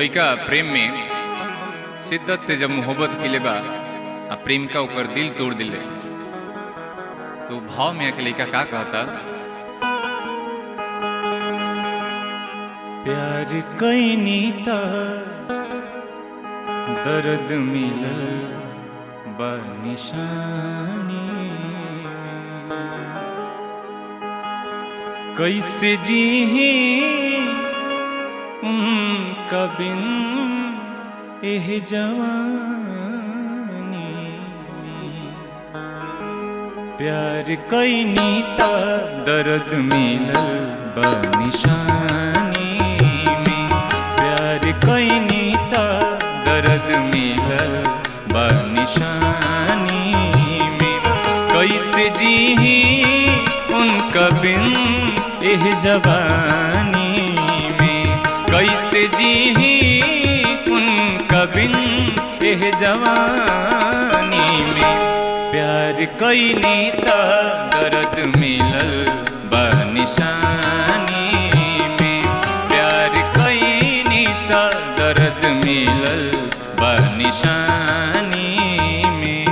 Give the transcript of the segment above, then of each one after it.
लड़का प्रेम में शिद्दत से जब मोहब्बत के बा आ प्रेम का ओकर दिल तोड़ दिले तो भाव में आके लड़का का कहता, प्यार कैनी त दर्द मिलल बा निशानी कैसे जीही उनका बिन एह जवानी में। प्यार कैनी त दर्द मिलल बा निशानी में। प्यार कैनी त दर्द मिलल बा निशानी में। कैसे जीही उनका बिन एह जवानी में। कैसे जीही उनका बिन एह जवानी में। प्यार कैनी त दर्द मिलल बा निशानी में। प्यार कैनी त दर्द मिलल बा निशानी में।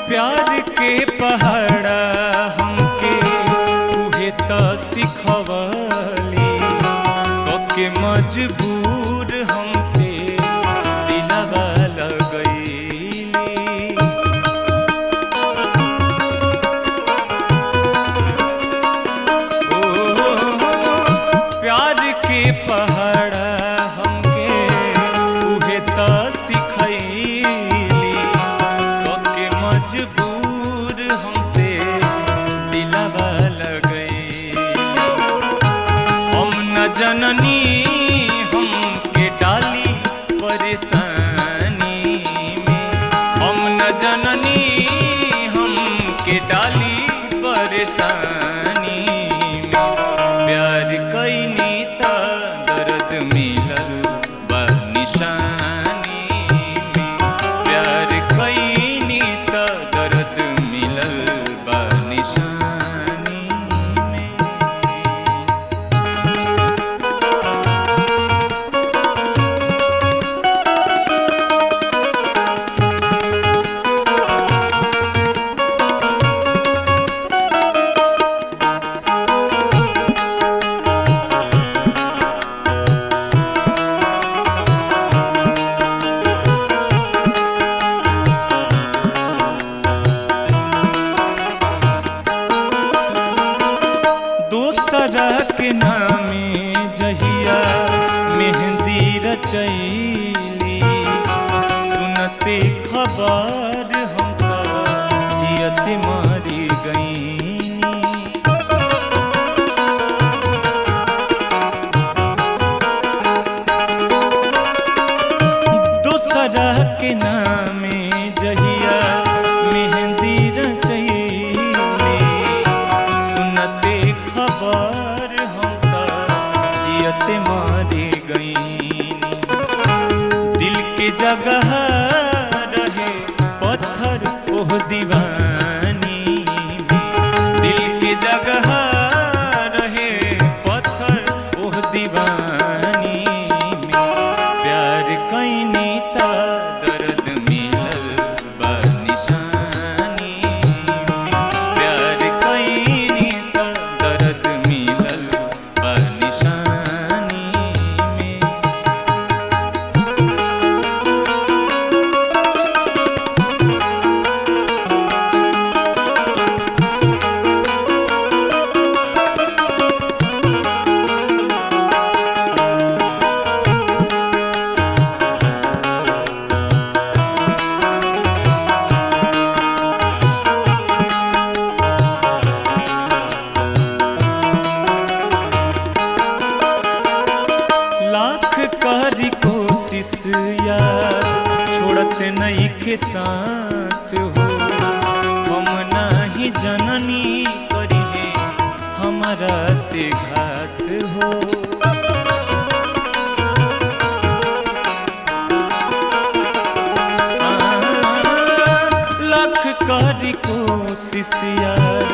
प्यार के पहाड़ा हमके उहे त सिखवली कके मजबूर हमसे दिलवा लगैली। ओ प्यार के पहाड़ा हमके उहे त सिखैली कके मजबूर हमसे दिलवा लगैली। हम न जननी हमके डाली परेशानी में। हम न जननी हमके डाली परेशानी में। प्यार कैनी त दर्द मिलल बा निशानी में। प्यार कैनी त दर्द मिलल बा निशानी में। दूसरा के नामे जहिया मेहंदी रचैली सुनते खबर हमका जियत मारी गईनी। दूसरा के नामे जहिया मेहंदी रचैली सुनते खबर हमका जियत मारी गईनी। दिल के जगह रहे पत्थर ओह दीवानी में। दिल के जगह रहे पत्थर ओह दीवानी में। प्यार कैनी त दर्द मिलल बा निशानी में। प्यार कैनी त दर्द मिलल बा निशानी में। छोड़त नहीं के साथ हो, हम नहीं जननी करी है हमारा से घात हो। लाख करी कोशिश यार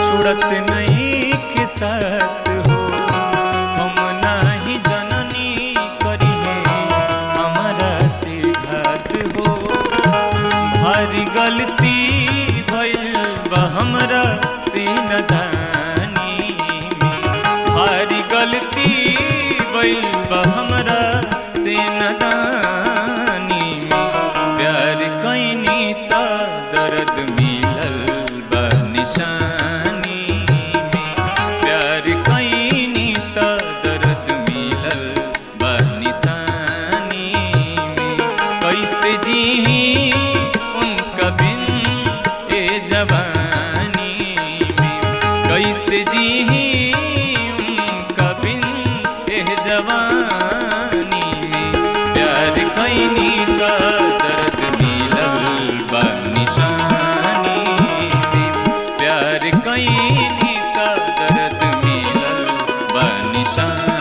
छोड़त नहीं के साथ हो, हम नहीं जननी करी है हमारा से घात हो। भारी गलती भइल बा हमरा से नदानी में, भारी गलती भइल बा हमरा से नदानी में। प्यार कैनी त दर्द मिलल बा निशानी में, प्यार कैनी त दर्द मिलल बा निशानी में। कैसे जी उनका बिन ए जवानी में, कैसे जी उनका बिन ए जवानी में। प्यार कैनी त दर्द मिलल बा निशानी में, प्यार कैनी त दर्द मिलल बा निशानी।